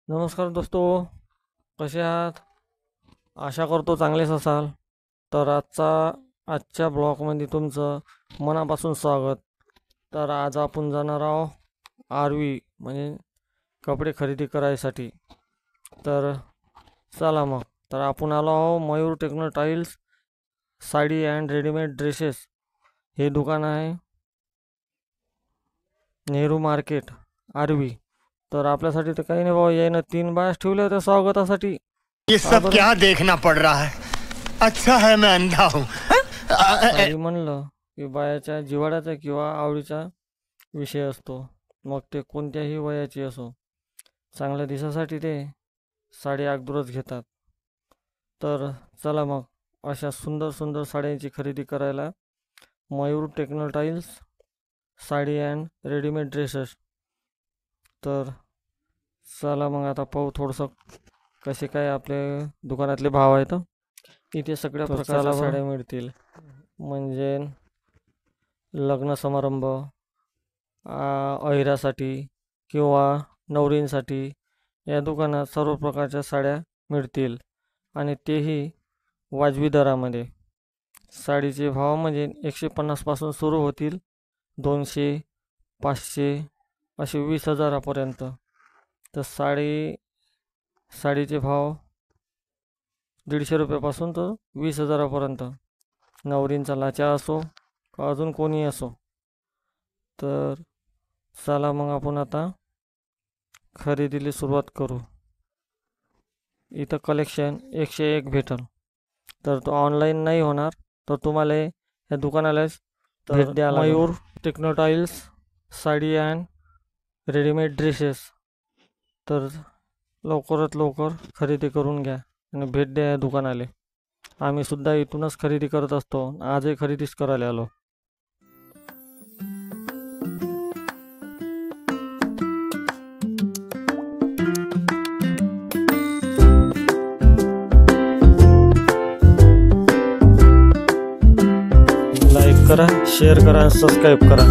नमस्कार दोस्तो, कसे आहात? आशा करतो चांगलेच असाल. तर आजच्या ब्लॉगमध्ये तुमचं मनापासून स्वागत. तर आज आपण जाणार आहोत आरवी म्हणजे कपडे खरेदी करायसाठी. तर चला मग. तर आपण आलो आहो Mayur Technotiles sari and readymade dresses हे दुकान आहे, नेहरू मार्केट आरवी. तर आपल्यासाठी तर काही नाही बाबा, यायनं 3 बायाच ठेवल्या होत्या स्वागतासाठी. ये सब क्या देखना पड़ रहा है। अच्छा है मैं अंधा हूँ। काही म्हणलं की बायाच्या जिव्हाळ्याचा किंवा आवडीचा विषय असतो, मग ते कोणत्याही वयाची असो. चांगल्या दिसासाठी ते साडी अगोदरच घेतात. तर चला मग अशा सुंदर सुंदर साड्यांची खरेदी करायला Mayur Technotiles sari and readymade dresses. तर चला मग आता पाहू थोडंसं कसे काय आपल्या दुकानातले भाव आहेत. इथे सगळ्या प्रकारच्या साड्या मिळतील, म्हणजे लग्न समारंभ, अहिरासाठी किंवा नवरींसाठी या दुकानात सर्व प्रकारच्या साड्या मिळतील आणि तेही वाजवी दरामध्ये. साडीचे भाव म्हणजे 150 पासून सुरू होतील, 200, 500 असे 20,000पर्यंत. तर साडीचे भाव 150 रुपयापासून तर 20,000पर्यंत. नवरींचा लाचा असो का अजून कोणी असो. तर चला मग आपण आता खरेदीला सुरुवात करू. इथं कलेक्शन 101 भेटल. तर तो ऑनलाईन नाही होणार, तर तुम्हाला या दुकानालाच भेट द्या. Mayur Technotiles sari and readymade dresses. तर लवकरात लवकर खरेदी करून घ्या आणि भेट द्या या दुकानाला. आम्ही सुद्धा इथूनच खरेदी करत असतो, आजही खरेदीच करायला आलो. लाईक करा, शेअर करा आणि सबस्क्राईब करा.